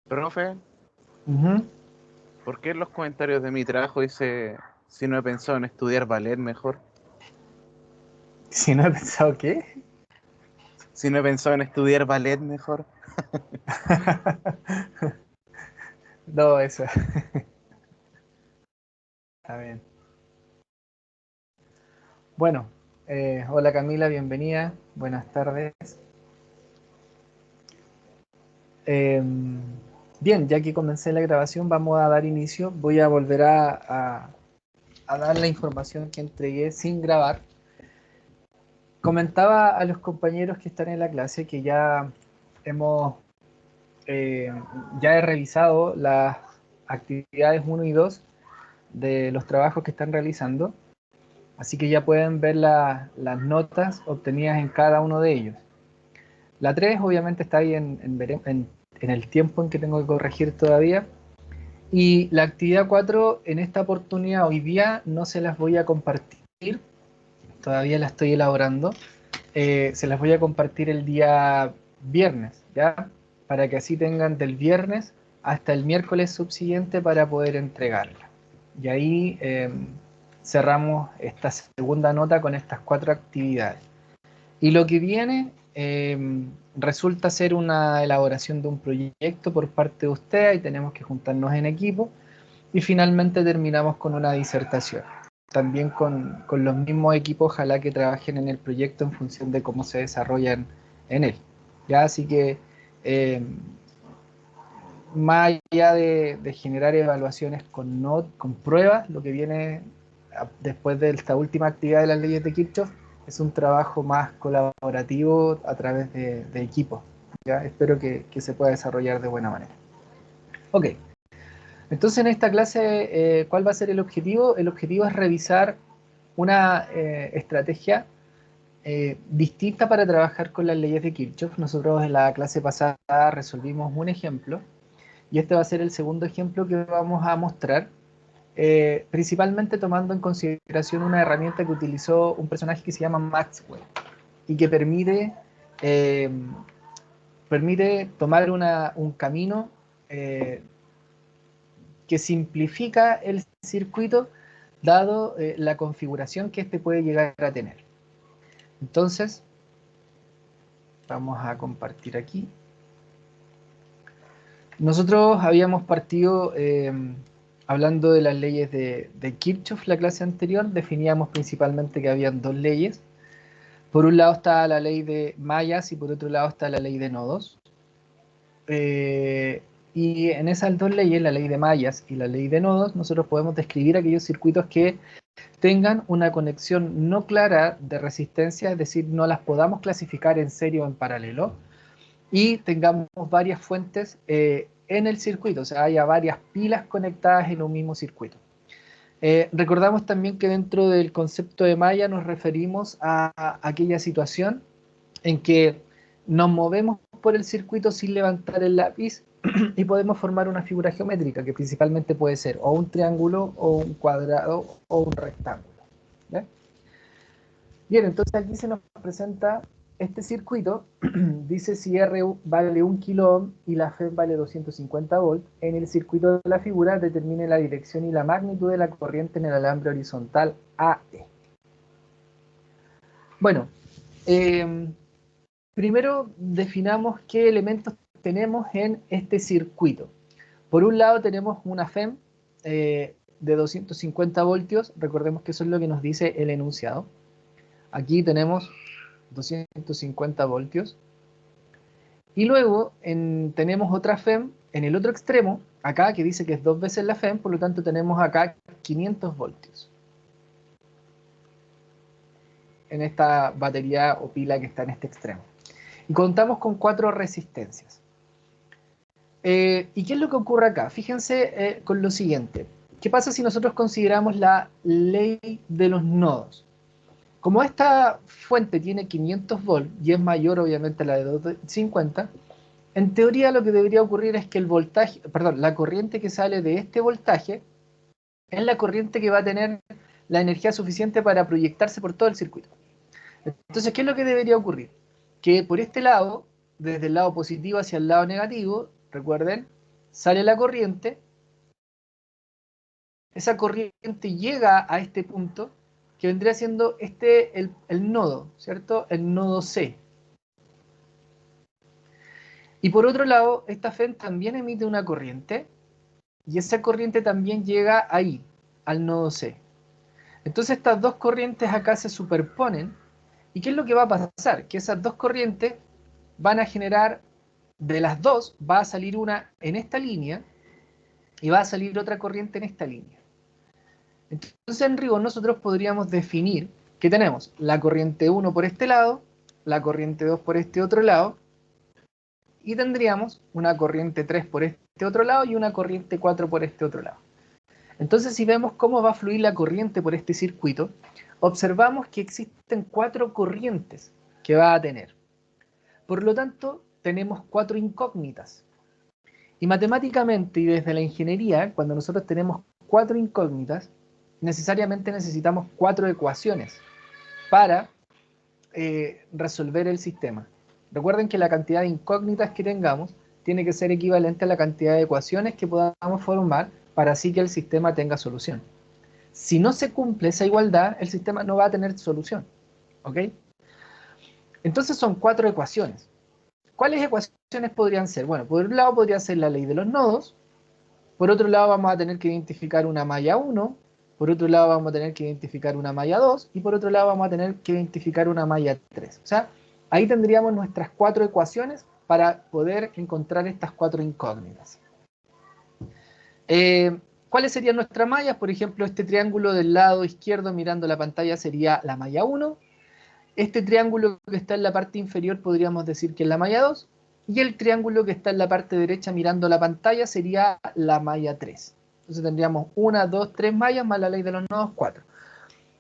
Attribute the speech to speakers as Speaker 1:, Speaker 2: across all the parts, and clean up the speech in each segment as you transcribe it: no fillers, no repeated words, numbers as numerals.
Speaker 1: Profe,
Speaker 2: Ujú.
Speaker 1: ¿por qué en los comentarios de mi trabajo dice si no he pensado en estudiar ballet mejor?
Speaker 2: Si no he pensado qué.
Speaker 1: Si no he pensado en estudiar ballet mejor.
Speaker 2: No, eso. Está bien. Bueno, hola Camila, bienvenida. Buenas tardes. Eh, Bien, ya que comencé la grabación, vamos a dar inicio. Voy a volver a dar la información que entregué sin grabar. Comentaba a los compañeros que están en la clase que hemos, eh, ya he revisado las actividades 1 y 2 de los trabajos que están realizando. Así que ya pueden ver las notas obtenidas en cada uno de ellos. La 3 obviamente está ahí en el tiempo en que tengo que corregir todavía. Y la actividad 4 en esta oportunidad, hoy día, no se las voy a compartir. Todavía la estoy elaborando. Se las voy a compartir el día viernes, ¿ya? Para que así tengan del viernes hasta el miércoles subsiguiente para poder entregarla. Y ahí cerramos esta segunda nota con estas 4 actividades. Y lo que viene resulta ser una elaboración de un proyecto por parte de usted, y tenemos que juntarnos en equipo, y finalmente terminamos con una disertación. También con los mismos equipos, ojalá que trabajen en el proyecto en función de cómo se desarrollan en él. ¿Ya? Así que eh, más allá de generar evaluaciones con pruebas, lo que viene después de esta última actividad de las leyes de Kirchhoff es un trabajo más colaborativo a través de equipos. ¿Ya? Espero que se pueda desarrollar de buena manera. Ok, entonces en esta clase, ¿cuál va a ser el objetivo? El objetivo es revisar una estrategia distinta para trabajar con las leyes de Kirchhoff. Nosotros en la clase pasada resolvimos un ejemplo, y este va a ser el segundo ejemplo que vamos a mostrar, principalmente tomando en consideración una herramienta que utilizó un personaje que se llama Maxwell y que eh, permite tomar un camino eh, que simplifica el circuito dado la configuración que este puede llegar a tener. Entonces, vamos a compartir aquí. Nosotros habíamos partido hablando de las leyes de Kirchhoff la clase anterior. Definíamos principalmente que habían 2 leyes. Por un lado está la ley de mallas y por otro lado está la ley de nodos. Eh, y en esas 2 leyes, la ley de mallas y la ley de nodos, nosotros podemos describir aquellos circuitos que tengan una conexión no clara de resistencia, es decir, no las podamos clasificar en serie o en paralelo, y tengamos varias fuentes en el circuito, o sea, haya varias pilas conectadas en un mismo circuito. Recordamos también que dentro del concepto de malla nos referimos a aquella situación en que nos movemos por el circuito sin levantar el lápiz y podemos formar una figura geométrica que principalmente puede ser o un triángulo o un cuadrado o un rectángulo. ¿Ve? Bien, entonces aquí se nos presenta este circuito. Dice si R vale 1 kilo ohm y la FEM vale 250 volts. En el circuito de la figura determine la dirección y la magnitud de la corriente en el alambre horizontal AE. Bueno, eh, primero definamos qué elementos tenemos en este circuito. Por un lado tenemos una FEM de 250 voltios. Recordemos que eso es lo que nos dice el enunciado. Aquí tenemos 250 voltios. Y luego tenemos otra FEM en el otro extremo, acá, que dice que es 2 veces la FEM, por lo tanto tenemos acá 500 voltios en esta batería o pila que está en este extremo. Y contamos con 4 resistencias. ¿Y qué es lo que ocurre acá? Fíjense con lo siguiente. ¿Qué pasa si nosotros consideramos la ley de los nodos? Como esta fuente tiene 500 volts y es mayor obviamente a la de 250, en teoría lo que debería ocurrir es que el voltaje, perdón, la corriente que sale de este voltaje es la corriente que va a tener la energía suficiente para proyectarse por todo el circuito. Entonces, ¿qué es lo que debería ocurrir? Que por este lado, desde el lado positivo hacia el lado negativo, recuerden, sale la corriente, esa corriente llega a este punto, que vendría siendo el nodo, ¿cierto? El nodo C. Y por otro lado, esta FEM también emite una corriente, y esa corriente también llega ahí, al nodo C. Entonces estas dos corrientes acá se superponen, ¿y qué es lo que va a pasar? Que esas dos corrientes van a generar, de las dos, va a salir una en esta línea, y va a salir otra corriente en esta línea. Entonces en rigor nosotros podríamos definir que tenemos la corriente 1 por este lado, la corriente 2 por este otro lado, y tendríamos una corriente 3 por este otro lado y una corriente 4 por este otro lado. Entonces si vemos cómo va a fluir la corriente por este circuito, observamos que existen 4 corrientes que va a tener. Por lo tanto, tenemos 4 incógnitas. Y matemáticamente y desde la ingeniería, cuando nosotros tenemos 4 incógnitas, necesariamente necesitamos 4 ecuaciones para resolver el sistema. Recuerden que la cantidad de incógnitas que tengamos tiene que ser equivalente a la cantidad de ecuaciones que podamos formar para así que el sistema tenga solución. Si no se cumple esa igualdad, el sistema no va a tener solución. ¿Ok? Entonces son 4 ecuaciones. ¿Cuáles ecuaciones podrían ser? Bueno, por un lado podría ser la ley de los nodos, por otro lado vamos a tener que identificar una malla 1, por otro lado vamos a tener que identificar una malla 2, y por otro lado vamos a tener que identificar una malla 3. O sea, ahí tendríamos nuestras 4 ecuaciones para poder encontrar estas 4 incógnitas. ¿Cuáles serían nuestras mallas? Por ejemplo, este triángulo del lado izquierdo mirando la pantalla sería la malla 1. Este triángulo que está en la parte inferior podríamos decir que es la malla 2. Y el triángulo que está en la parte derecha mirando la pantalla sería la malla 3. Entonces tendríamos 1, 2, 3 mallas más la ley de los nodos, 4.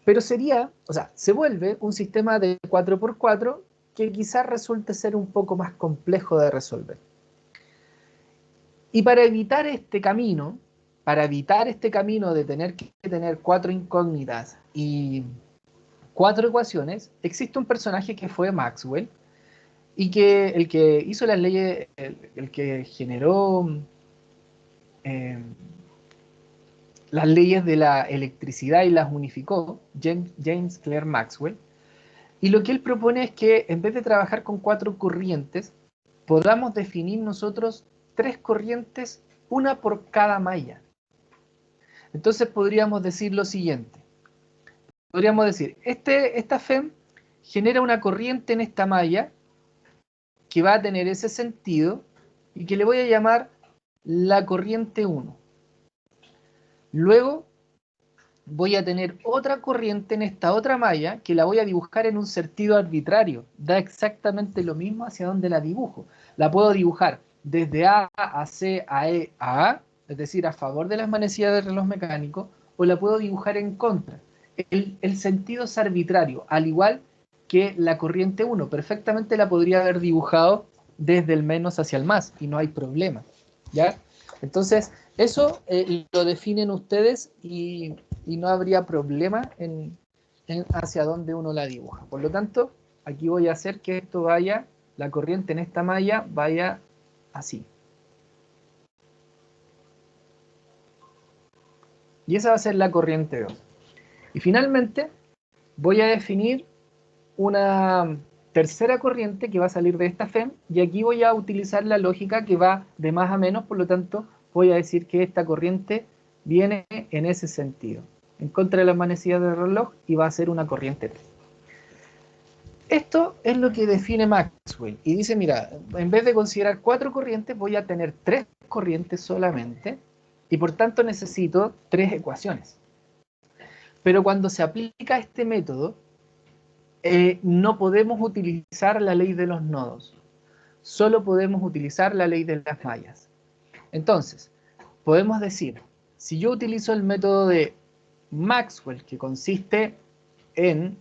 Speaker 2: Pero sería, o sea, se vuelve un sistema de 4×4 que quizás resulte ser un poco más complejo de resolver. Y para evitar este camino de tener que tener 4 incógnitas y 4 ecuaciones, existe un personaje que fue Maxwell, y que el que hizo las leyes, el que generó las leyes de la electricidad y las unificó, James Clerk Maxwell, y lo que él propone es que en vez de trabajar con 4 corrientes, podamos definir nosotros 3 corrientes, una por cada malla. Entonces podríamos decir lo siguiente. Podríamos decir, esta FEM genera una corriente en esta malla que va a tener ese sentido y que le voy a llamar la corriente 1. Luego voy a tener otra corriente en esta otra malla que la voy a dibujar en un sentido arbitrario. Da exactamente lo mismo hacia donde la dibujo. La puedo dibujar desde A a C a E a A, es decir, a favor de las manecillas del reloj mecánico, o la puedo dibujar en contra. El sentido es arbitrario, al igual que la corriente 1. Perfectamente la podría haber dibujado desde el menos hacia el más y no hay problema. ¿Ya? Entonces, eso lo definen ustedes y no habría problema en hacia dónde uno la dibuja. Por lo tanto, aquí voy a hacer que esto vaya, la corriente en esta malla vaya así. Y esa va a ser la corriente 2. Y finalmente voy a definir una tercera corriente que va a salir de esta FEM, y aquí voy a utilizar la lógica que va de más a menos, por lo tanto voy a decir que esta corriente viene en ese sentido, en contra de las manecillas del reloj, y va a ser una corriente 3. Esto es lo que define Maxwell, y dice, mira, en vez de considerar 4 corrientes, voy a tener 3 corrientes solamente, y por tanto necesito 3 ecuaciones. Pero cuando se aplica este método, no podemos utilizar la ley de los nodos, solo podemos utilizar la ley de las mallas. Entonces, podemos decir, si yo utilizo el método de Maxwell, que consiste en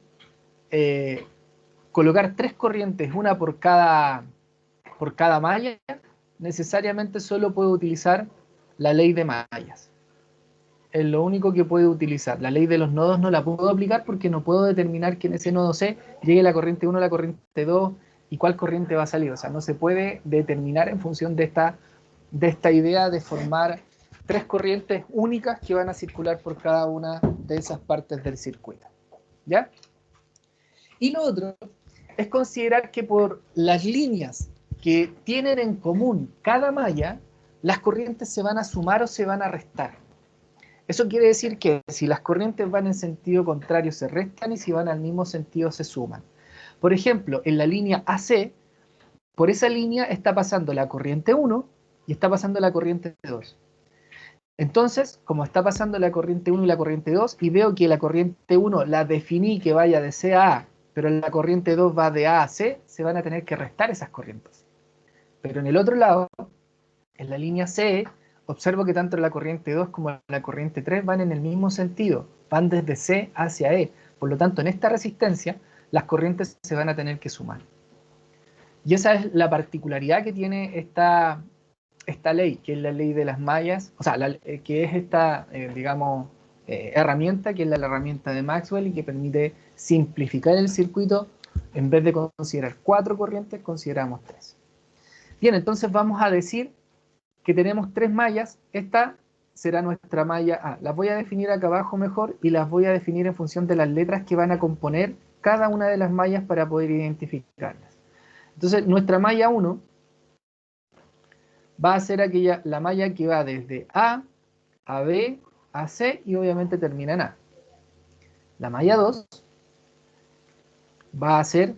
Speaker 2: colocar 3 corrientes, una por cada malla, necesariamente solo puedo utilizar la ley de mallas. Es lo único que puedo utilizar. La ley de los nodos no la puedo aplicar porque no puedo determinar que en ese nodo C llegue la corriente 1, la corriente 2 y cuál corriente va a salir. O sea, no se puede determinar en función de esta de esta idea de formar tres corrientes únicas que van a circular por cada una de esas partes del circuito. ¿Ya? Y lo otro es considerar que por las líneas que tienen en común cada malla, las corrientes se van a sumar o se van a restar. Eso quiere decir que si las corrientes van en sentido contrario se restan y si van al mismo sentido se suman. Por ejemplo, en la línea AC, por esa línea está pasando la corriente 1 y está pasando la corriente 2. Entonces, como está pasando la corriente 1 y la corriente 2, y veo que la corriente 1 la definí que vaya de C a A, pero la corriente 2 va de A a C, se van a tener que restar esas corrientes. Pero en el otro lado, en la línea C, observo que tanto la corriente 2 como la corriente 3 van en el mismo sentido, van desde C hacia E. Por lo tanto, en esta resistencia, las corrientes se van a tener que sumar. Y esa es la particularidad que tiene esta ley, que es la ley de las mallas, o sea, que es esta, digamos, herramienta, que es la herramienta de Maxwell y que permite simplificar el circuito. En vez de considerar 4 corrientes, consideramos 3. Bien, entonces vamos a decir que tenemos 3 mallas. Esta será nuestra malla A. Las voy a definir acá abajo mejor y las voy a definir en función de las letras que van a componer cada una de las mallas para poder identificarlas. Entonces, nuestra malla 1 va a ser la malla que va desde A a B, a C y obviamente termina en A. La malla 2 va a ser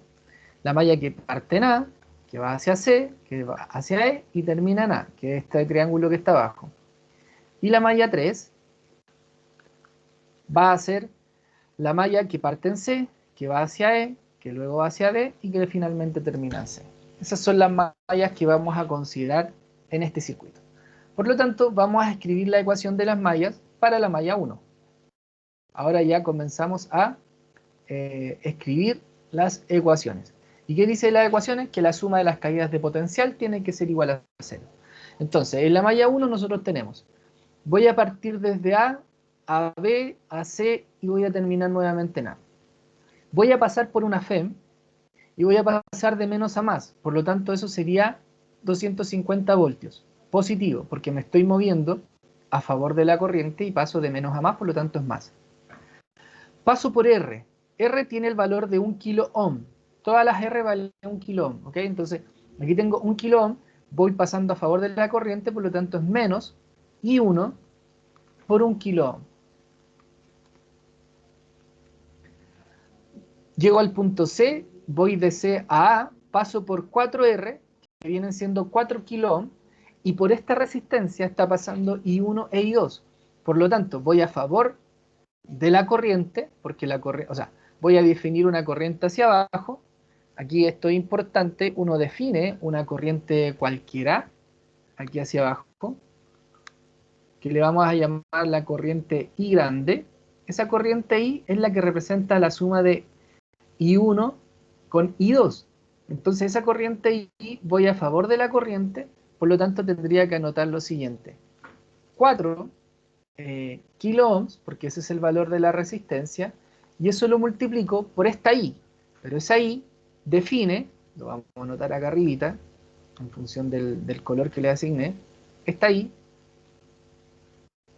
Speaker 2: la malla que parte en A, que va hacia C, que va hacia E y termina en A, que es este triángulo que está abajo. Y la malla 3 va a ser la malla que parte en C, que va hacia E, que luego va hacia D y que finalmente termina en C. Esas son las mallas que vamos a considerar en este circuito. Por lo tanto, vamos a escribir la ecuación de las mallas para la malla 1. Ahora ya comenzamos a escribir las ecuaciones. ¿Y qué dice las ecuaciones? Que la suma de las caídas de potencial tiene que ser igual a 0. Entonces, en la malla 1 nosotros tenemos, voy a partir desde A B, a C y voy a terminar nuevamente en A. Voy a pasar por una FEM y voy a pasar de menos a más. Por lo tanto, eso sería 250 voltios. Positivo, porque me estoy moviendo a favor de la corriente y paso de menos a más, por lo tanto es más. Paso por R. R tiene el valor de 1 kilo ohm. Todas las R valen 1 kilo ohm, ¿ok? Entonces, aquí tengo 1 kilo ohm, voy pasando a favor de la corriente, por lo tanto es menos I1 por 1 kilo ohm. Llego al punto C, voy de C a A, paso por 4R, que vienen siendo 4 kilo ohm, y por esta resistencia está pasando I1 e I2. Por lo tanto, voy a favor de la corriente, porque voy a definir una corriente hacia abajo. Aquí esto es importante, uno define una corriente cualquiera, aquí hacia abajo, que le vamos a llamar la corriente I grande. Esa corriente I es la que representa la suma de I1 con I2. Entonces esa corriente I voy a favor de la corriente, por lo tanto tendría que anotar lo siguiente. 4 kilo ohms, porque ese es el valor de la resistencia, y eso lo multiplico por esta I. Pero esa I define, lo vamos a anotar acá arribita, en función del color que le asigné, esta I,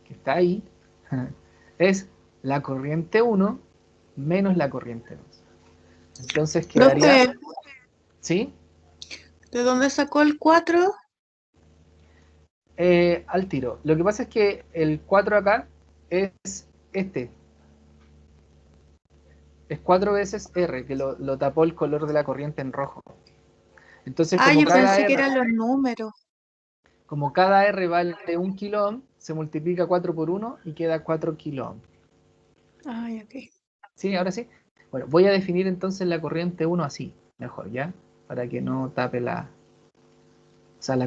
Speaker 2: que está ahí, es la corriente 1 menos la corriente 2. Entonces quedaría...
Speaker 3: Profe,
Speaker 2: ¿Sí?
Speaker 3: ¿de dónde sacó el 4?
Speaker 2: Al tiro. Lo que pasa es que el 4 acá es este. Es 4 veces R, que lo tapó el color de la corriente en rojo. Entonces,
Speaker 3: Ah,
Speaker 2: como
Speaker 3: yo
Speaker 2: cada
Speaker 3: pensé que
Speaker 2: R,
Speaker 3: eran los números.
Speaker 2: como cada R vale 1 kilo ohm, se multiplica 4 por 1 y queda 4 kilo ohm.
Speaker 3: Ay, ok.
Speaker 2: ¿Sí? Ahora sí. Bueno, voy a definir entonces la corriente 1 así, mejor, ¿ya? Para que no tape la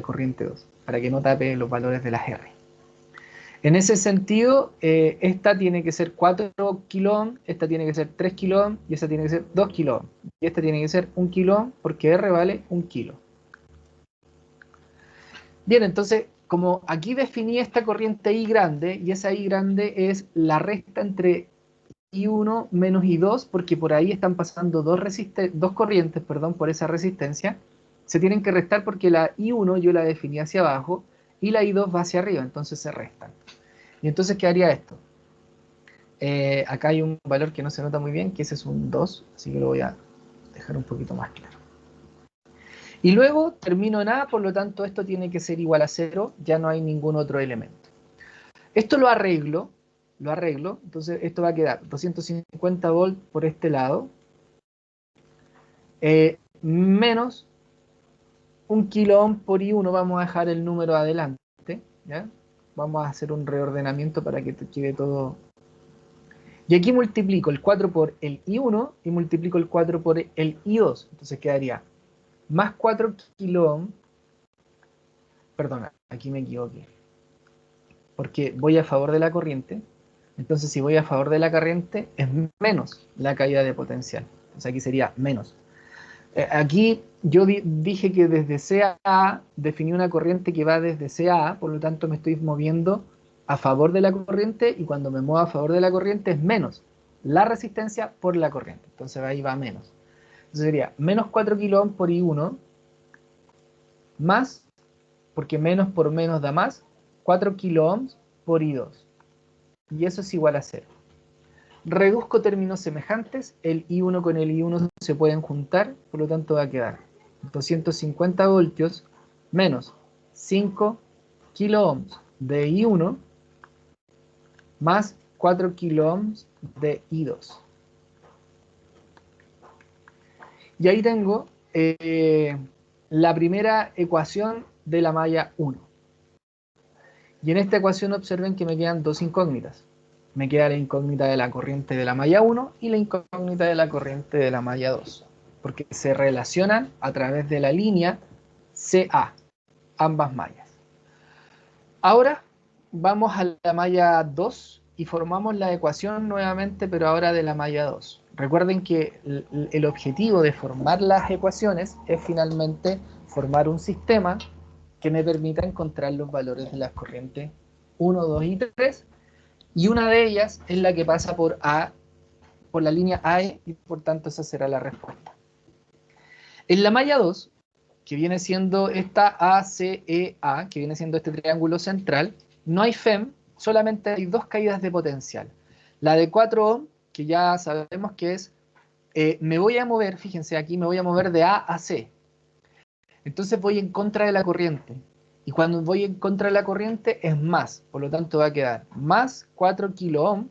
Speaker 2: corriente 2, para que no tape los valores de las R. En ese sentido, esta tiene que ser 4 kilo ohm, esta tiene que ser 3 kilo ohm y esta tiene que ser 2 kilo ohm. Y esta tiene que ser 1 kilo ohm porque R vale 1 kilo. Bien, entonces, como aquí definí esta corriente I grande, y esa I grande es la resta entre I1 menos I2, porque por ahí están pasando dos corrientes, perdón, por esa resistencia, se tienen que restar porque la I1 yo la definí hacia abajo y la I2 va hacia arriba, entonces se restan. Y entonces quedaría esto. Acá hay un valor que no se nota muy bien, que ese es un 2, así que lo voy a dejar un poquito más claro. Y luego termino en A, por lo tanto esto tiene que ser igual a 0, ya no hay ningún otro elemento. Esto lo arreglo, entonces esto va a quedar 250 volts por este lado, menos 1 kilo ohm por I1, vamos a dejar el número adelante, ¿ya? Vamos a hacer un reordenamiento para que te quede todo. Y aquí multiplico el 4 por el I1 y multiplico el 4 por el I2, entonces quedaría más 4 kilo ohm, perdona, aquí me equivoqué, porque voy a favor de la corriente, entonces si voy a favor de la corriente es menos la caída de potencial, entonces aquí sería menos. Aquí yo dije que desde C a A definí una corriente que va desde C a A, por lo tanto me estoy moviendo a favor de la corriente, y cuando me muevo a favor de la corriente es menos la resistencia por la corriente, entonces ahí va menos. Entonces sería menos 4 kilo ohm por I1, más, porque menos por menos da más, 4 kilo ohms por I2. Y eso es igual a 0. Reduzco términos semejantes, el I1 con el I1 se pueden juntar, por lo tanto va a quedar 250 voltios menos 5 kilo ohms de I1 más 4 kilo ohms de I2. Y ahí tengo la primera ecuación de la malla 1. Y en esta ecuación observen que me quedan dos incógnitas. Me queda la incógnita de la corriente de la malla 1 y la incógnita de la corriente de la malla 2, porque se relacionan a través de la línea CA, ambas mallas. Ahora vamos a la malla 2 y formamos la ecuación nuevamente, pero ahora de la malla 2. Recuerden que el objetivo de formar las ecuaciones es finalmente formar un sistema que me permita encontrar los valores de las corrientes 1, 2 y 3, y una de ellas es la que pasa por la línea AE, y por tanto esa será la respuesta. En la malla 2, que viene siendo esta ACEA, que viene siendo este triángulo central, no hay FEM, solamente hay dos caídas de potencial. La de 4 ohm, que ya sabemos que es, me voy a mover, fíjense aquí, me voy a mover de A a C. Entonces voy en contra de la corriente. Y cuando voy en contra de la corriente es más, por lo tanto va a quedar más 4 kilo ohm,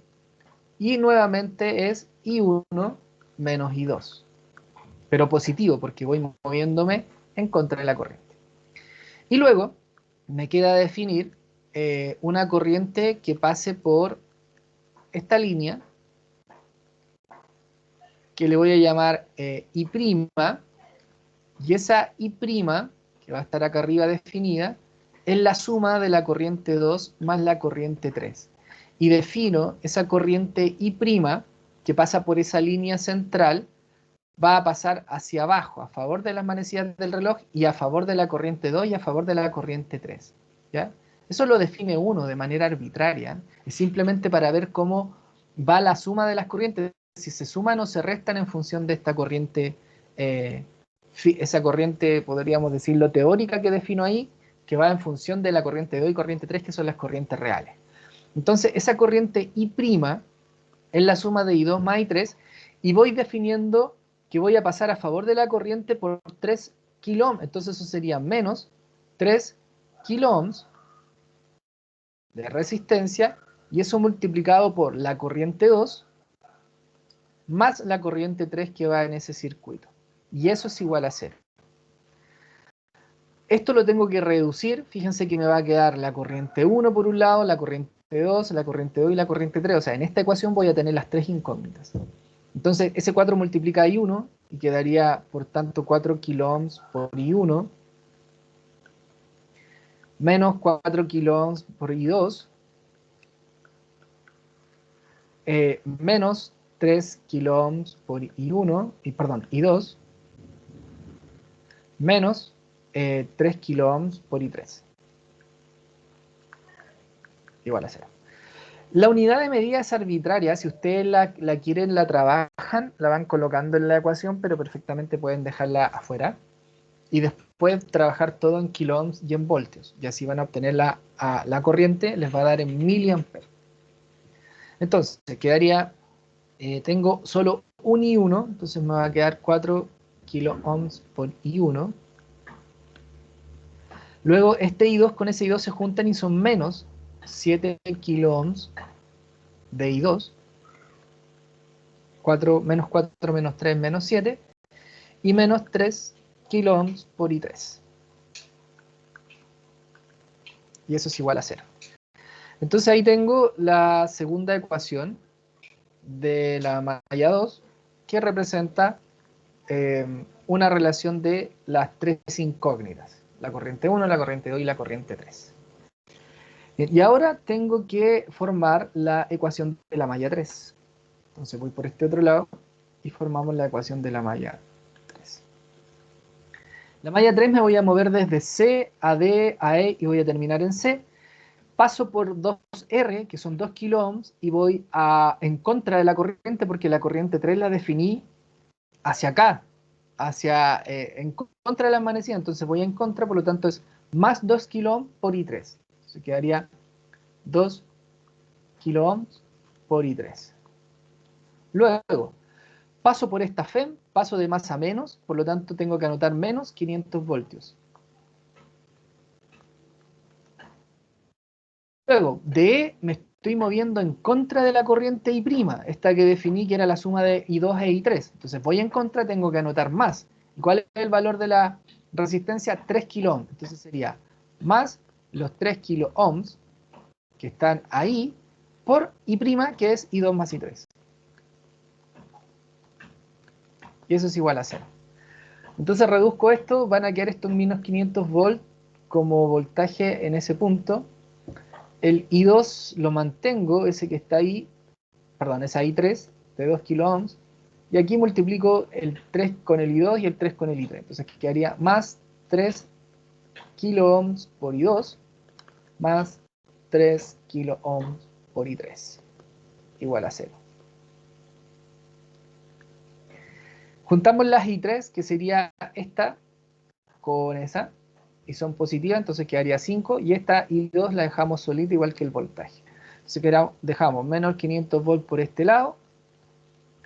Speaker 2: y nuevamente es I1 menos I2. Pero positivo, porque voy moviéndome en contra de la corriente. Y luego me queda definir una corriente que pase por esta línea, que le voy a llamar I', y esa I', que va a estar acá arriba definida, es la suma de la corriente 2 más la corriente 3. Y defino esa corriente I', que pasa por esa línea central, va a pasar hacia abajo, a favor de las manecillas del reloj, y a favor de la corriente 2 y a favor de la corriente 3. ¿Ya? Eso lo define uno de manera arbitraria. Es simplemente para ver cómo va la suma de las corrientes, si se suman o se restan en función de esta corriente, esa corriente, podríamos decirlo, teórica que defino ahí, que va en función de la corriente 2 y corriente 3, que son las corrientes reales. Entonces, esa corriente I' es la suma de I2 más I3, y voy definiendo que voy a pasar a favor de la corriente por 3 kilo ohms. Entonces eso sería menos 3 kilo ohms de resistencia, y eso multiplicado por la corriente 2 más la corriente 3 que va en ese circuito. Y eso es igual a 0. Esto lo tengo que reducir. Fíjense que me va a quedar la corriente 1 por un lado, la corriente 2, la corriente 2 y la corriente 3. O sea, en esta ecuación voy a tener las tres incógnitas. Entonces, ese 4 multiplica I1 y quedaría, por tanto, 4 kilo ohms por I1 menos 4 kilo ohms por I2 menos 3 kilo ohms por I1, I2 menos 3 kilo ohms por I3 igual a 0. La unidad de medida es arbitraria. Si ustedes la quieren, la trabajan, la van colocando en la ecuación, pero perfectamente pueden dejarla afuera. Y después después trabajar todo en kiloohms y en voltios. Y así van a obtener la corriente, les va a dar en miliamperes. Entonces, quedaría, tengo solo un I1, entonces me va a quedar 4 kiloohms por I1. Luego este I2 con ese I2 se juntan y son menos 7 kiloohms de I2. 4 menos 4 menos 3 menos 7. Y menos 3 kiloohms por I3. Y eso es igual a 0. Entonces ahí tengo la segunda ecuación de la malla 2, que representa una relación de las tres incógnitas. La corriente 1, la corriente 2 y la corriente 3. Y ahora tengo que formar la ecuación de la malla 3. Entonces voy por este otro lado y formamos la ecuación de la malla 3. La malla 3 me voy a mover desde C a D a E y voy a terminar en C. Paso por 2R, que son 2 kiloohms, y voy en contra de la corriente, porque la corriente 3 la definí hacia acá, en contra de la amanecida. Entonces voy en contra, por lo tanto es más 2 kiloohms por I3. Se quedaría 2 kiloohms por I3. Luego, paso por esta FEM, paso de más a menos, por lo tanto tengo que anotar menos 500 voltios. Luego, de E me estoy moviendo en contra de la corriente I', esta que definí que era la suma de I2 e I3. Entonces voy en contra, tengo que anotar más. ¿Y cuál es el valor de la resistencia? 3 kiloohms. Entonces sería más los 3 kiloohms que están ahí por I', que es I2 más I3. Y eso es igual a 0. Entonces reduzco esto, van a quedar estos menos 500 volts como voltaje en ese punto. El I2 lo mantengo, ese que está ahí, perdón, es I3 de 2 kiloohms. Y aquí multiplico el 3 con el I2 y el 3 con el I3. Entonces quedaría más 3 kiloohms por I2 más 3 kiloohms por I3 igual a 0. Juntamos las I3, que sería esta con esa, y son positivas, entonces quedaría 5, y esta I2 la dejamos solita igual que el voltaje. Entonces dejamos menos 500 volts por este lado,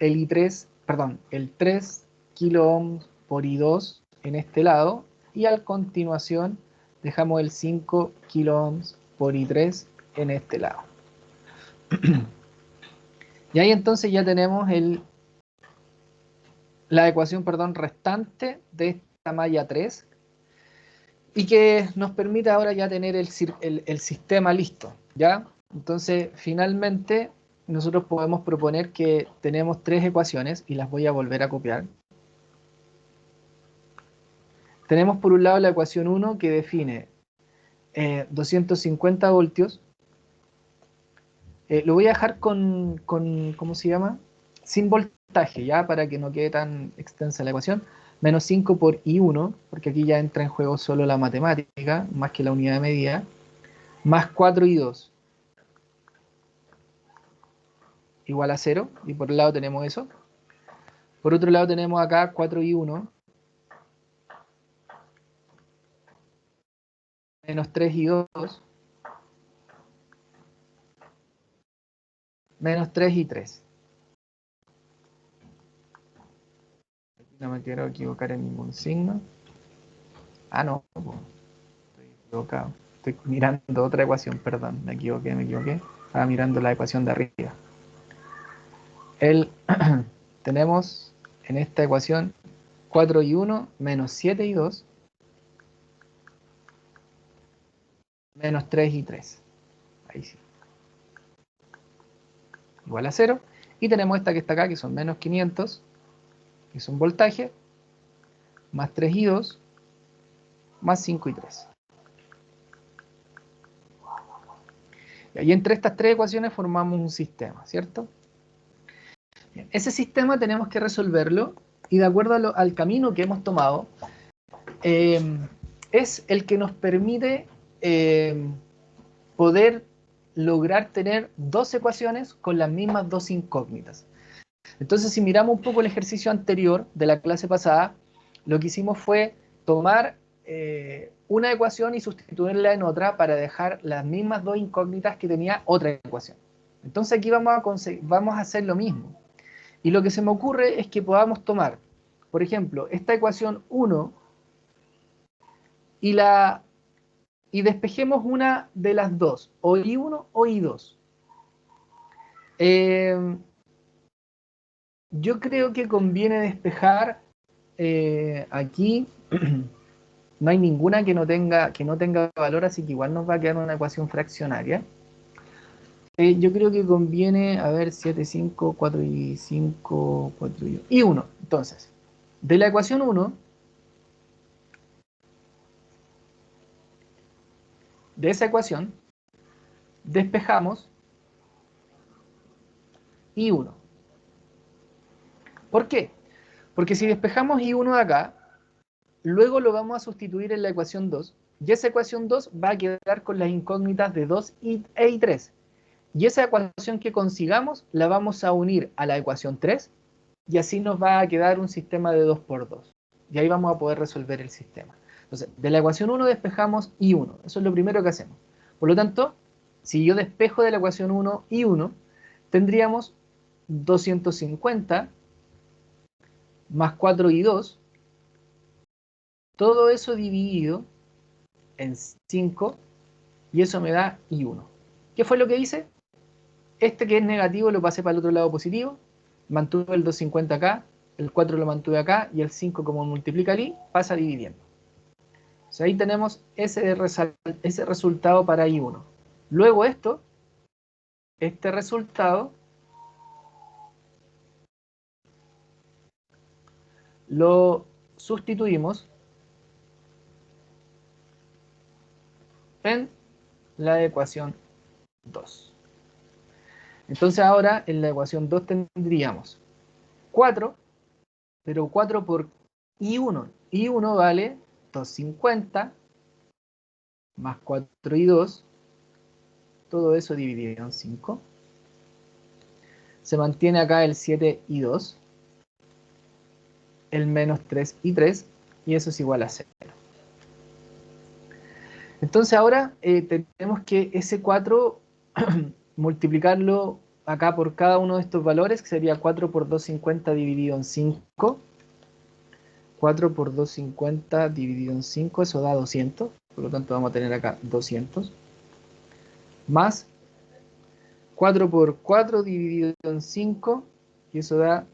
Speaker 2: el I3, perdón, el 3 kiloohms por I2 en este lado, y a continuación dejamos el 5 kiloohms por I3 en este lado. Y ahí entonces ya tenemos la ecuación, restante de esta malla 3, y que nos permite ahora ya tener el sistema listo, ¿ya? Entonces, finalmente, nosotros podemos proponer que tenemos tres ecuaciones, y las voy a volver a copiar. Tenemos por un lado la ecuación 1, que define 250 voltios. Lo voy a dejar con ¿cómo se llama? Sin voltaje, ¿ya? Para que no quede tan extensa la ecuación. Menos 5 por I1, porque aquí ya entra en juego solo la matemática, más que la unidad de medida, más 4I2, igual a 0, y por un lado tenemos eso. Por otro lado tenemos acá 4I1, menos 3I2, menos 3I3. No me quiero equivocar en ningún signo. Ah, no, estoy equivocado. Estoy mirando otra ecuación, perdón, me equivoqué. Estaba mirando la ecuación de arriba. Tenemos en esta ecuación 4I1 menos 7I2 menos 3I3. Ahí sí. Igual a 0. Y tenemos esta que está acá, que son menos 500, que es un voltaje, más 3I2, más 5I3. Y entre estas tres ecuaciones formamos un sistema, ¿cierto? Bien, ese sistema tenemos que resolverlo, y de acuerdo al camino que hemos tomado, es el que nos permite poder lograr tener dos ecuaciones con las mismas dos incógnitas. Entonces, si miramos un poco el ejercicio anterior de la clase pasada, lo que hicimos fue tomar una ecuación y sustituirla en otra para dejar las mismas dos incógnitas que tenía otra ecuación. Entonces aquí vamos a hacer lo mismo. Y lo que se me ocurre es que podamos tomar, por ejemplo, esta ecuación 1 y despejemos una de las dos, o I1 o I2. Yo creo que conviene despejar aquí. No hay ninguna que no tenga valor, así que igual nos va a quedar una ecuación fraccionaria. Yo creo que conviene, a ver, 7, 5, 4 y 5, 4 y 1. Entonces, de la ecuación 1, de esa ecuación, despejamos I1. ¿Por qué? Porque si despejamos I1 de acá, luego lo vamos a sustituir en la ecuación 2, y esa ecuación 2 va a quedar con las incógnitas de 2 e I3. Y esa ecuación que consigamos la vamos a unir a la ecuación 3 y así nos va a quedar un sistema de 2 por 2. Y ahí vamos a poder resolver el sistema. Entonces, de la ecuación 1 despejamos I1. Eso es lo primero que hacemos. Por lo tanto, si yo despejo de la ecuación 1 I1, tendríamos 250 más 4I2, todo eso dividido en 5, y eso me da I1. ¿Qué fue lo que hice? Este que es negativo lo pasé para el otro lado positivo, mantuve el 250 acá, el 4 lo mantuve acá, y el 5 como multiplica el I, pasa dividiendo. O sea, ahí tenemos ese resultado para I1. Luego este resultado, lo sustituimos en la ecuación 2. Entonces ahora en la ecuación 2 tendríamos 4, pero 4 por I1. I1 vale 250 más 4I2, todo eso dividido en 5. Se mantiene acá el 7I2, el menos 3I3, y eso es igual a 0. Entonces ahora tenemos que ese 4 multiplicarlo acá por cada uno de estos valores, que sería 4 por 250 dividido en 5. 4 por 250 dividido en 5, eso da 200. Por lo tanto vamos a tener acá 200. Más 4 por 4 dividido en 5, y eso da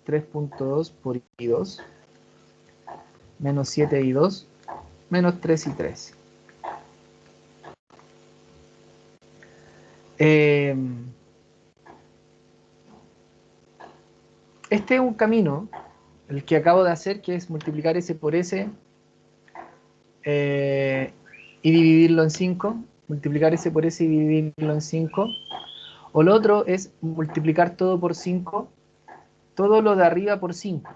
Speaker 2: 3.2 por I2. Menos 7I2, menos 3I3. Este es un camino, el que acabo de hacer, que es multiplicar S por S y dividirlo en 5. Multiplicar S por S y dividirlo en 5. O lo otro es multiplicar todo por 5, todo lo de arriba por 5,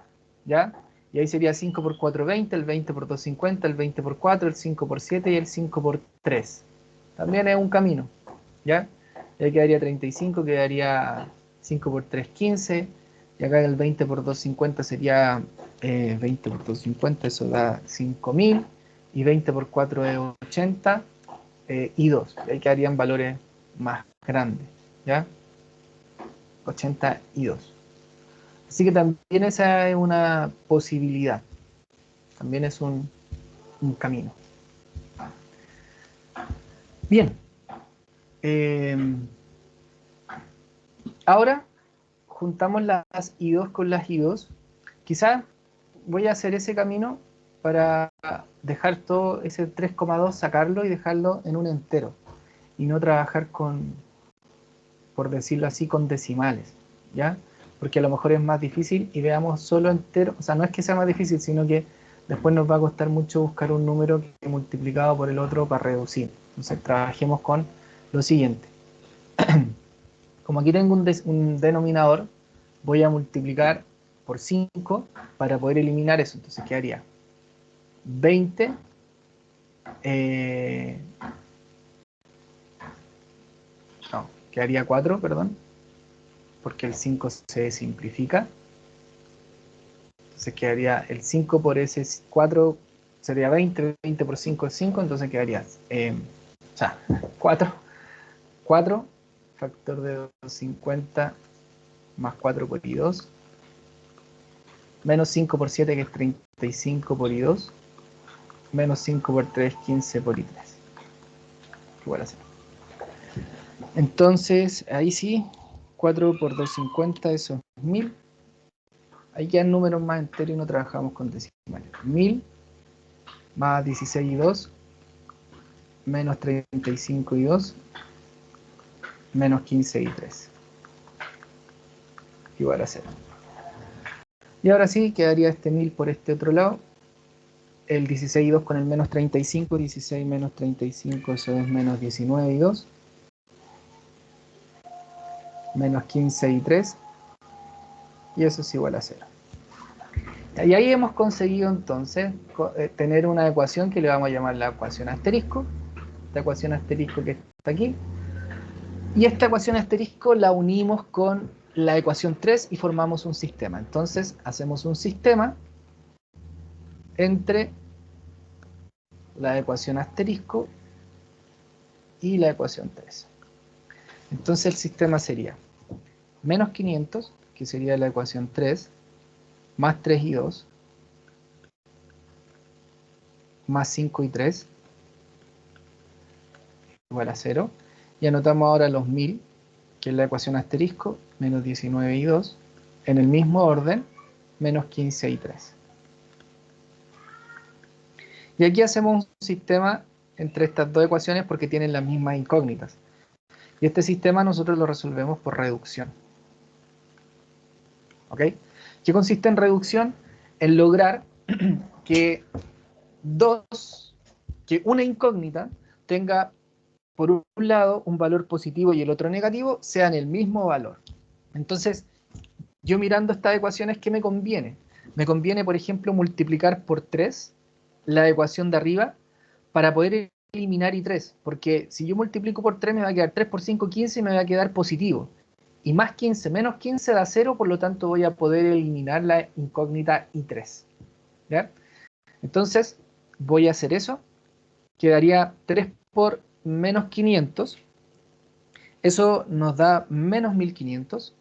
Speaker 2: ¿ya? Y ahí sería 5 por 4, 20, el 20 por 2, 50, el 20 por 4, el 5 por 7 y el 5 por 3. También es un camino, ¿ya? Y ahí quedaría 35, quedaría 5 por 3, 15. Y acá el 20 por 2, 50 sería 20 por 2, 50, eso da 5000. Y 20 por 4 es 80. Y 2, y ahí quedarían valores más grandes, ¿ya? 80 y 2. Así que también esa es una posibilidad. También es un camino. Bien. Ahora juntamos las I2 con las I2. Quizás voy a hacer ese camino para dejar todo ese 3,2, sacarlo y dejarlo en un entero. Y no trabajar con, por decirlo así, con decimales, ¿ya? Porque a lo mejor es más difícil y veamos solo entero. O sea, no es que sea más difícil, sino que después nos va a costar mucho buscar un número que multiplicado por el otro para reducir. Entonces trabajemos con lo siguiente. Como aquí tengo un denominador, voy a multiplicar por 5 para poder eliminar eso. Entonces quedaría 20 quedaría 4, perdón, porque el 5 se simplifica. Entonces quedaría el 5 por ese 4 sería 20, 20 por 5 es 5, entonces quedaría, o sea, 4, 4, factor de 250 más 4 por I2, menos 5 por 7 que es 35 por I2, menos 5 por 3, 15 por I3, igual a 0. Entonces, ahí sí, 4 por 250, eso es 1000. Ahí quedan números más enteros y no trabajamos con decimales. 1000 más 16 y 2, menos 35 y 2, menos 15 y 3, igual a 0. Y ahora sí, quedaría este 1000 por este otro lado. El 16 y 2 con el menos 35, 16 menos 35, eso es menos 19 y 2, menos 15 y 3, y eso es igual a 0. Y ahí hemos conseguido entonces tener una ecuación que le vamos a llamar la ecuación asterisco, esta ecuación asterisco que está aquí, y esta ecuación asterisco la unimos con la ecuación 3 y formamos un sistema. Entonces hacemos un sistema entre la ecuación asterisco y la ecuación 3. Entonces el sistema sería menos 500, que sería la ecuación 3, más 3 y 2, más 5 y 3, igual a 0. Y anotamos ahora los 1000, que es la ecuación asterisco, menos 19 y 2, en el mismo orden, menos 15 y 3. Y aquí hacemos un sistema entre estas dos ecuaciones porque tienen las mismas incógnitas. Y este sistema nosotros lo resolvemos por reducción. ¿Ok? ¿Qué consiste en reducción? En lograr que una incógnita tenga por un lado un valor positivo y el otro negativo, sean el mismo valor. Entonces, yo mirando estas ecuaciones, ¿qué me conviene? Me conviene, por ejemplo, multiplicar por 3 la ecuación de arriba para poder eliminar I3, porque si yo multiplico por 3 me va a quedar 3 por 5, 15 y me va a quedar positivo. Y más 15 menos 15 da 0, por lo tanto voy a poder eliminar la incógnita I3. ¿Ya? Entonces, voy a hacer eso. Quedaría 3 por menos 500. Eso nos da menos 1500.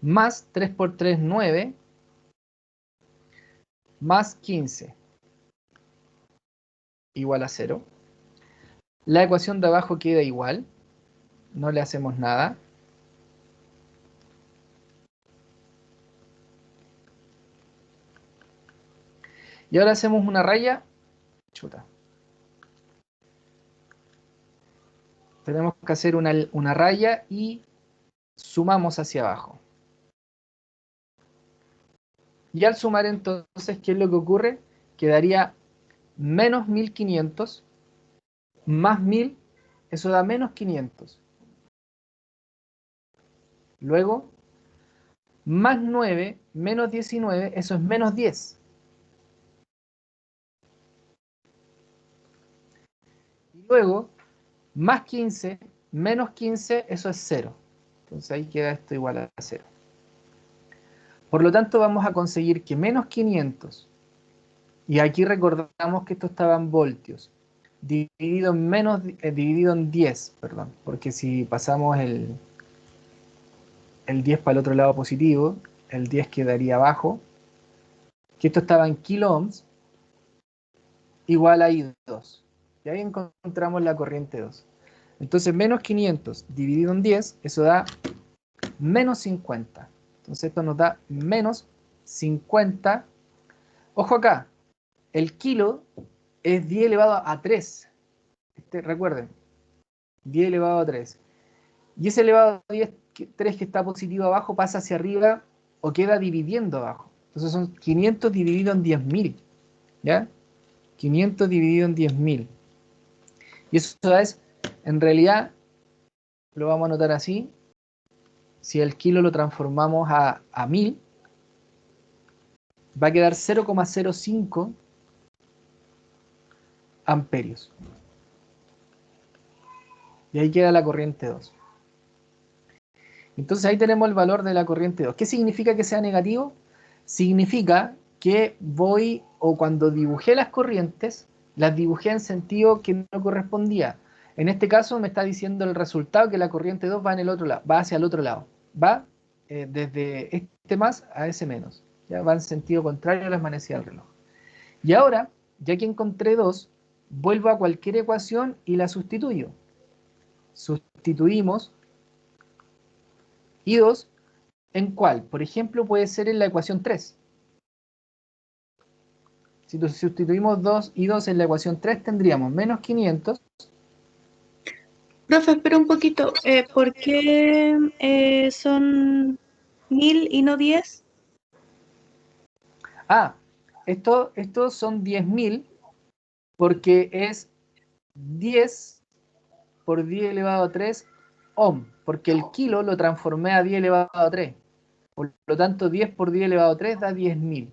Speaker 2: Más 3 por 3, 9. Más 15. Igual a 0. La ecuación de abajo queda igual. No le hacemos nada. Y ahora hacemos una raya. Chuta. Tenemos que hacer una raya y sumamos hacia abajo. Y al sumar entonces, ¿qué es lo que ocurre? Quedaría menos 1500 más 1000, eso da menos 500. Luego, más 9 menos 19, eso es menos 10. Y luego, más 15 menos 15, eso es 0. Entonces ahí queda esto igual a 0. Por lo tanto, vamos a conseguir que menos 500, y aquí recordamos que esto estaba en voltios, dividido en 10, perdón, porque si pasamos el 10 para el otro lado positivo, el 10 quedaría abajo, que esto estaba en kilo ohms, igual a I2. Y ahí encontramos la corriente 2. Entonces, menos 500 dividido en 10, eso da menos 50. Entonces, esto nos da menos 50. Ojo acá, el kilo es 10 elevado a 3. Recuerden, 10 elevado a 3. Y ese elevado a 3 que está positivo abajo pasa hacia arriba o queda dividiendo abajo. Entonces son 500 dividido en 10.000. ¿Ya? 500 dividido en 10.000. Y eso es, en realidad, lo vamos a anotar así. Si el kilo lo transformamos a 1000, va a quedar 0,05 amperios. Y ahí queda la corriente 2. Entonces ahí tenemos el valor de la corriente 2. ¿Qué significa que sea negativo? Significa que voy, o cuando dibujé las corrientes, las dibujé en sentido que no correspondía. En este caso me está diciendo el resultado que la corriente 2 va en el otro lado, va hacia el otro lado. Va desde este más a ese menos. ¿Ya? Va en sentido contrario a las manecillas del reloj. Y ahora, ya que encontré 2, vuelvo a cualquier ecuación y la sustituyo. Sustituimos I2 en cuál. Por ejemplo, puede ser en la ecuación 3. Si sustituimos 2 y 2 en la ecuación 3, tendríamos menos 500.
Speaker 3: Profe, espera un poquito. ¿Por qué son 1000 y no 10?
Speaker 2: Ah, estos son 10.000 porque es 10 por 10 elevado a 3 ohm, porque el kilo lo transformé a 10 elevado a 3. Por lo tanto, 10 por 10 elevado a 3 da 10.000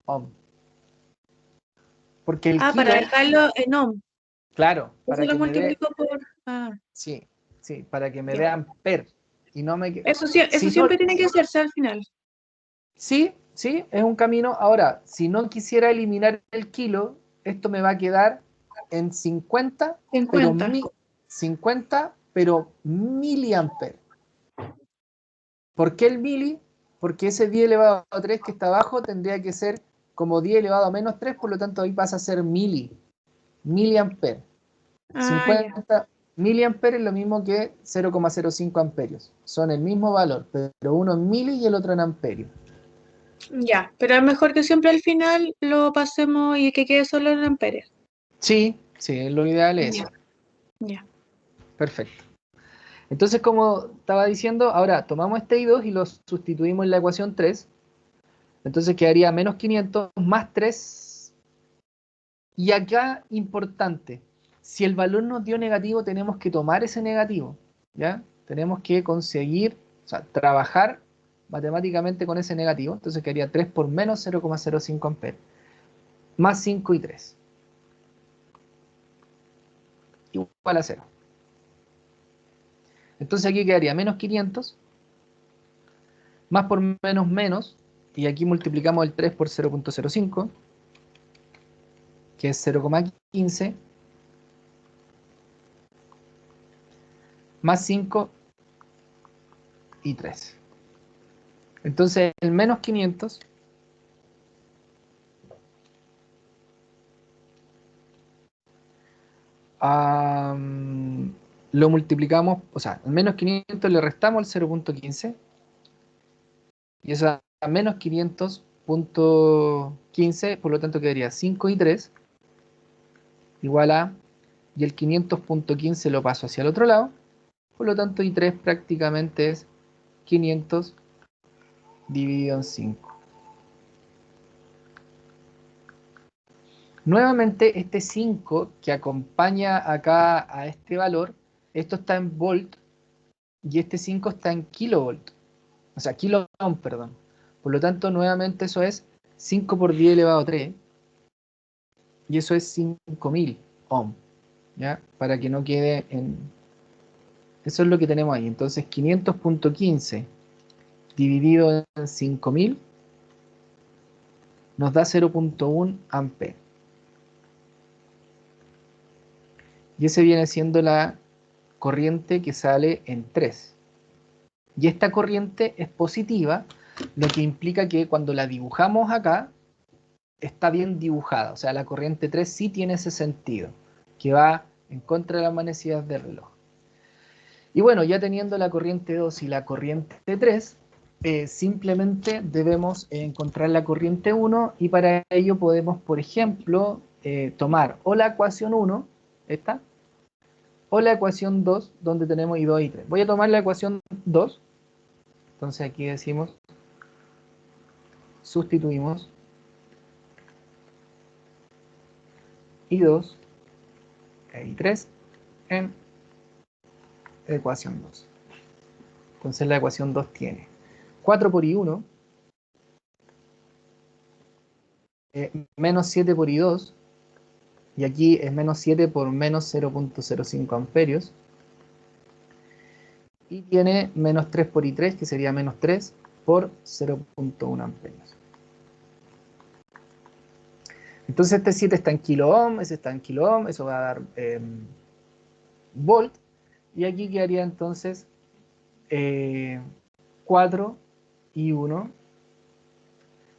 Speaker 2: ohm. Porque el kilo,
Speaker 3: Para dejarlo en ohm.
Speaker 2: claro,
Speaker 3: Eso
Speaker 2: para
Speaker 3: lo
Speaker 2: que me dé,
Speaker 3: multiplico por... Ah,
Speaker 2: sí, sí, para que me
Speaker 3: ya.
Speaker 2: dé amper. Y no me,
Speaker 3: Eso
Speaker 2: si no,
Speaker 3: siempre tiene que hacerse al final.
Speaker 2: sí, sí, es un camino. Ahora, si no quisiera eliminar el kilo, esto me va a quedar en 50, pero
Speaker 3: 50.
Speaker 2: 50, pero miliamper. ¿Por qué el mili? Porque ese 10 elevado a 3 que está abajo tendría que ser como 10 elevado a menos 3, por lo tanto ahí pasa a ser miliamper.
Speaker 3: Ah, ya.
Speaker 2: 50 miliamper es lo mismo que 0,05 amperios. Son el mismo valor, pero uno en mili y el otro en amperio.
Speaker 3: Ya, pero es mejor que siempre al final lo pasemos y que quede solo en amperes.
Speaker 2: Sí, sí, lo ideal es
Speaker 3: Ya,
Speaker 2: eso.
Speaker 3: ya.
Speaker 2: Perfecto. Entonces, como estaba diciendo, ahora tomamos este I2 y lo sustituimos en la ecuación 3. Entonces quedaría menos 500 más 3. Y acá, importante, si el valor nos dio negativo, tenemos que tomar ese negativo. ¿Ya? Tenemos que conseguir, o sea, trabajar matemáticamente con ese negativo. Entonces quedaría 3 por menos 0,05 amperes. Más 5 y 3. Igual a 0. Entonces aquí quedaría menos 500 más por menos menos, y aquí multiplicamos el 3 por 0,05, que es 0,15, más 5 y 3. Entonces el menos 500 lo multiplicamos, o sea, el menos 500 le restamos el 0,15, y eso da menos 500.15, por lo tanto quedaría 5 y 3 igual a, y el 500.15 lo paso hacia el otro lado, por lo tanto I3 prácticamente es 500 dividido en 5. Nuevamente este 5 que acompaña acá a este valor, esto está en volt y este 5 está en kilovolt, o sea, kilo ohm, perdón. Por lo tanto, nuevamente eso es 5 por 10 elevado a 3 y eso es 5000 ohm, ¿ya? Para que no quede en... Eso es lo que tenemos ahí. Entonces 500.15 dividido en 5000 nos da 0,1 amperes. Y ese viene siendo la corriente que sale en 3. Y esta corriente es positiva, lo que implica que cuando la dibujamos acá, está bien dibujada. O sea, la corriente 3 sí tiene ese sentido, que va en contra de las manecillas del reloj. Y bueno, ya teniendo la corriente 2 y la corriente 3, simplemente debemos encontrar la corriente 1 y para ello podemos, por ejemplo, tomar o la ecuación 1, esta, o la ecuación 2, donde tenemos I2 y 3. Voy a tomar la ecuación 2, entonces aquí decimos, sustituimos I2 e I3 en ecuación 2. Entonces la ecuación 2 tiene 4 por I1 menos 7 por I2, y aquí es menos 7 por menos 0,05 amperios, y tiene menos 3 por I3, que sería menos 3 por 0.1 amperios. Entonces este 7 está en kilo ohm, ese está en kilo ohm, eso va a dar volt, y aquí quedaría entonces 4 y 1,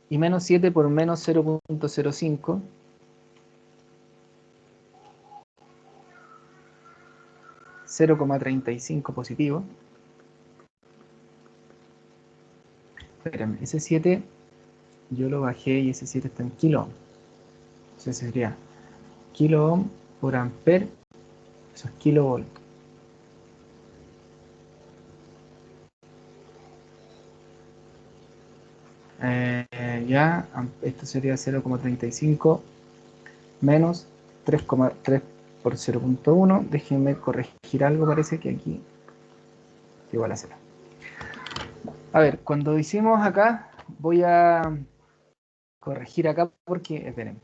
Speaker 2: y menos 7 por menos 0.05, 0,35 positivo. Espérenme, ese 7 yo lo bajé y ese 7 está en kilo ohm. Entonces sería kilo ohm por amper, eso es kilovolt. Esto sería 0,35 menos 3,3 por 0.1. Déjenme corregir algo, parece que aquí es igual a 0. A ver, cuando hicimos acá, voy a corregir acá porque, esperen,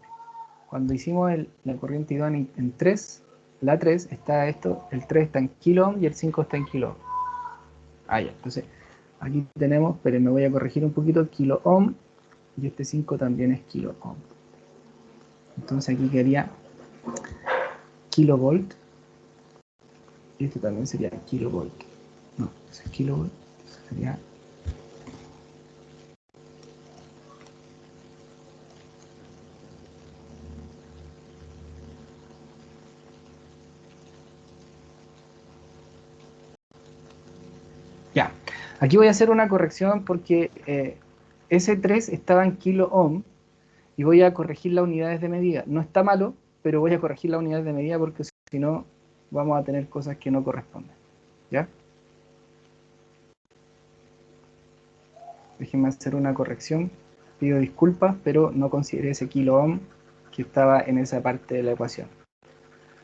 Speaker 2: cuando hicimos la corriente idónea en 3, la 3 está esto, el 3 está en kilo ohm y el 5 está en kilo ohm. Ya, entonces aquí tenemos, pero me voy a corregir un poquito, kilo ohm, y este 5 también es kilo ohm. Entonces aquí quedaría kilovolt, y este también sería kilovolt. No, ese es kilovolt, sería... Ya, aquí voy a hacer una corrección porque ese 3 estaba en kilo ohm y voy a corregir las unidades de medida. No está malo, pero voy a corregir las unidades de medida porque si no vamos a tener cosas que no corresponden. ¿Ya? Déjenme hacer una corrección. Pido disculpas, pero no consideré ese kilo ohm que estaba en esa parte de la ecuación.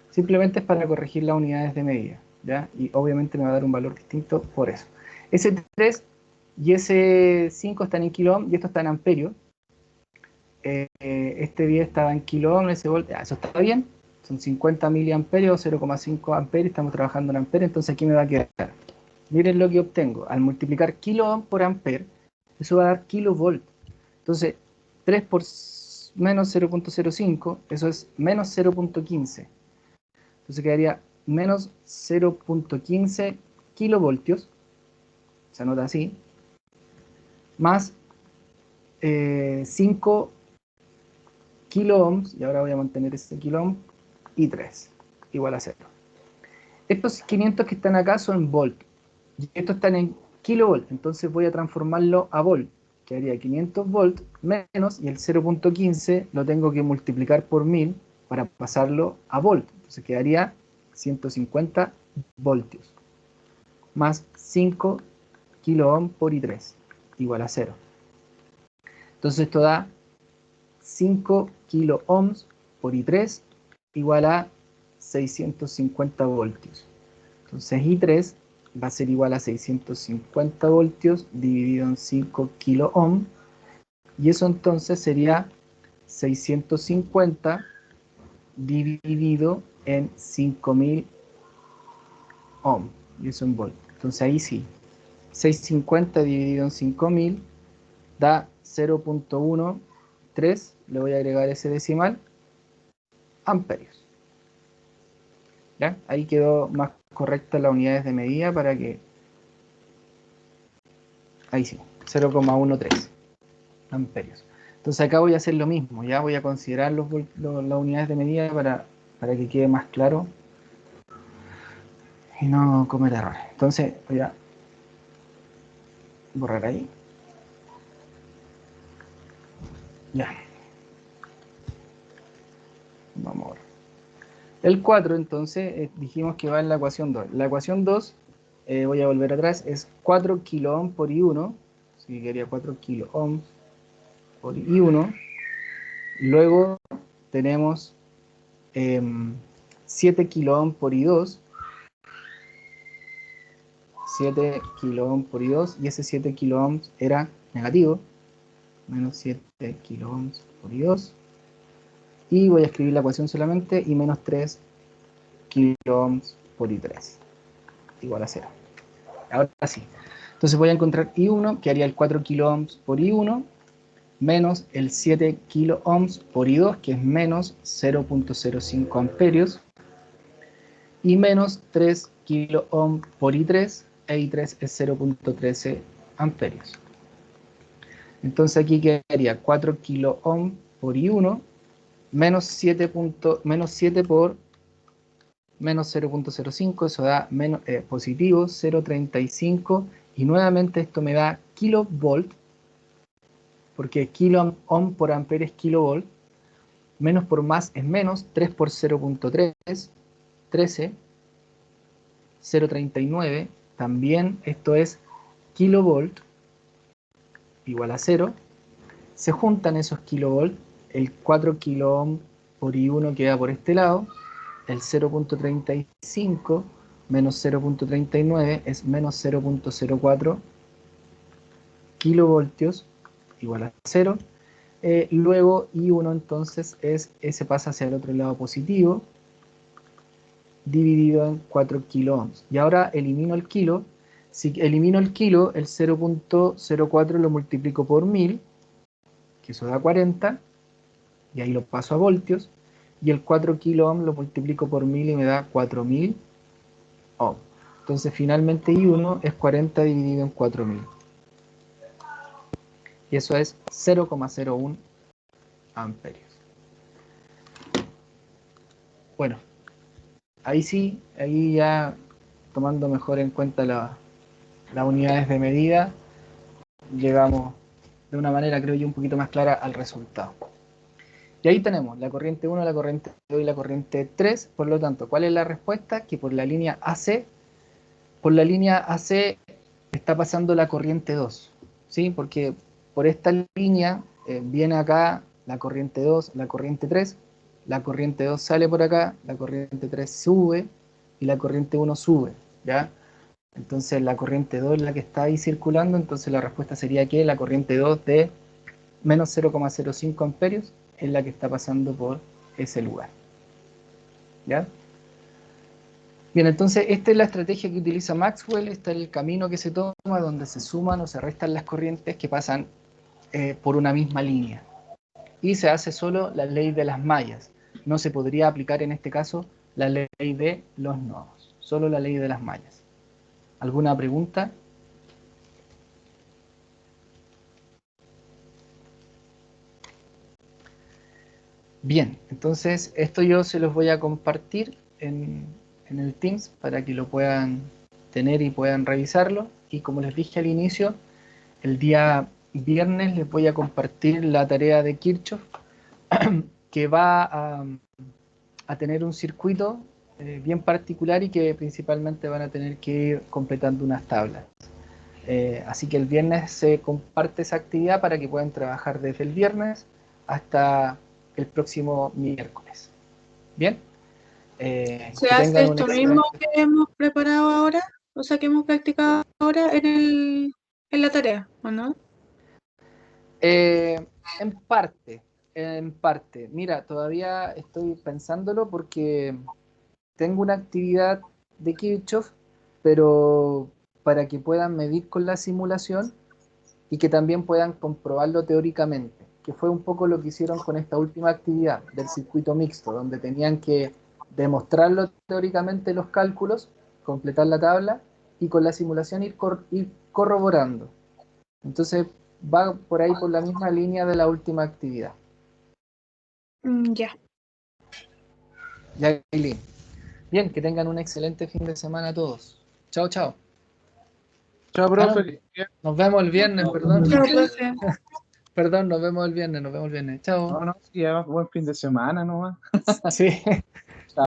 Speaker 2: Simplemente es para corregir las unidades de medida, ¿ya? Y obviamente me va a dar un valor distinto por eso. Ese 3 y ese 5 están en kilo ohm y esto está en amperios. Este 10 estaba en kilo ohm, ese volt, eso está bien. Son 50 miliamperios, 0,5 amperios, estamos trabajando en amperios, entonces aquí me va a quedar. Miren lo que obtengo. Al multiplicar kilo ohm por amper, eso va a dar kilovolt. Entonces, 3 por menos 0.05, eso es menos 0.15. Entonces quedaría menos 0.15 kilovoltios, se anota así, más 5 kilo ohms, y ahora voy a mantener ese kilo ohm, y 3, igual a 0. Estos 500 que están acá son volt, y estos están en kilovolt, entonces voy a transformarlo a volt, que haría 500 volt menos, y el 0.15 lo tengo que multiplicar por 1000 para pasarlo a volt, entonces quedaría 150 voltios, más 5 kilo ohm por I3, igual a 0. Entonces esto da 5 kilo ohms por I3 igual a 650 voltios. Entonces I3 va a ser igual a 650 voltios dividido en 5 kilo ohm, y eso entonces sería 650 dividido en 5000 ohm, y eso en volt. Entonces ahí sí, 650 dividido en 5000 da 0.13, le voy a agregar ese decimal, amperios. ¿Ya? Ahí quedó más correcta las unidades de medida para que... Ahí sí, 0,13 amperios. Entonces acá voy a hacer lo mismo, ya voy a considerar las unidades de medida para que quede más claro y no cometer errores. Entonces voy a borrar ahí. Ya. Vamos a ver. El 4 entonces dijimos que va en la ecuación 2. La ecuación 2, voy a volver atrás, es 4 kilo ohm por I1. Si quería 4 kilo ohms por I1. Luego tenemos 7 kilo ohm por I2. 7 kilo ohm por I2. Y ese 7 kilo ohms era negativo. Menos 7 kilo ohms por I2. Y voy a escribir la ecuación solamente. Y menos 3 kilo ohms por I3. Igual a 0. ahora sí. Entonces voy a encontrar I1, que haría el 4 kiloohms por I1, menos el 7 kiloohms por I2, que es menos 0.05 amperios, y menos 3 kiloohms por I3, e I3 es 0.13 amperios. Entonces aquí quedaría 4 kiloohms por I1, menos 7 por menos 0.05, eso da positivo 0.35, y nuevamente esto me da kilovolt, porque kilo ohm por ampere es kilovolt, menos por más es menos, 3 por 0.3, 13, 0.39, también esto es kilovolt, igual a 0, se juntan esos kilovolt, el 4 kiloohm por I1 queda por este lado, el 0.35 menos 0.39 es menos 0.04 kilovoltios, igual a 0. Luego I1 entonces ese pasa hacia el otro lado positivo, dividido en 4 kiloohms. Y ahora elimino el kilo. Si elimino el kilo, el 0.04 lo multiplico por 1000, que eso da 40, y ahí lo paso a voltios, y el 4 kiloohms lo multiplico por 1000 y me da 4000 ohm. Entonces finalmente I1 es 40 dividido en 4000. Y eso es 0,01 amperios. Bueno, ahí sí, ahí ya tomando mejor en cuenta las unidades de medida, llegamos de una manera, creo yo, un poquito más clara al resultado. Y ahí tenemos la corriente 1, la corriente 2 y la corriente 3. Por lo tanto, ¿cuál es la respuesta? Que por la línea AC está pasando la corriente 2, ¿sí? Porque por esta línea viene acá la corriente 2, la corriente 3, la corriente 2 sale por acá, la corriente 3 sube y la corriente 1 sube, ¿ya? Entonces la corriente 2 es la que está ahí circulando, entonces la respuesta sería que la corriente 2 de menos 0,05 amperios es la que está pasando por ese lugar, ¿ya? Bien, entonces esta es la estrategia que utiliza Maxwell, este es el camino que se toma donde se suman o se restan las corrientes que pasan por una misma línea. Y se hace solo la ley de las mallas. No se podría aplicar en este caso la ley de los nodos, solo la ley de las mallas. ¿Alguna pregunta? Bien, entonces esto yo se los voy a compartir en el Teams para que lo puedan tener y puedan revisarlo. Y como les dije al inicio, el día viernes les voy a compartir la tarea de Kirchhoff, que va a tener un circuito bien particular y que principalmente van a tener que ir completando unas tablas. Así que el viernes se comparte esa actividad para que puedan trabajar desde el viernes hasta el próximo miércoles. ¿Bien?
Speaker 3: ¿Se hace esto mismo que hemos preparado ahora? O sea, que hemos practicado ahora en la tarea, ¿o no?
Speaker 2: En parte. Mira, todavía estoy pensándolo porque tengo una actividad de Kirchhoff, pero para que puedan medir con la simulación y que también puedan comprobarlo teóricamente, que fue un poco lo que hicieron con esta última actividad del circuito mixto, donde tenían que demostrarlo teóricamente los cálculos, completar la tabla y con la simulación ir corroborando. Entonces va por ahí por la misma línea de la última actividad.
Speaker 3: Ya.
Speaker 2: Ya, Eileen. Bien, que tengan un excelente fin de semana todos. Chao, chao.
Speaker 1: Chao, profe.
Speaker 2: Nos vemos el viernes, perdón.
Speaker 3: Chao, profe.
Speaker 2: Perdón, nos vemos el viernes. Chao.
Speaker 1: No, sí, ya buen fin de semana nomás.
Speaker 2: Sí.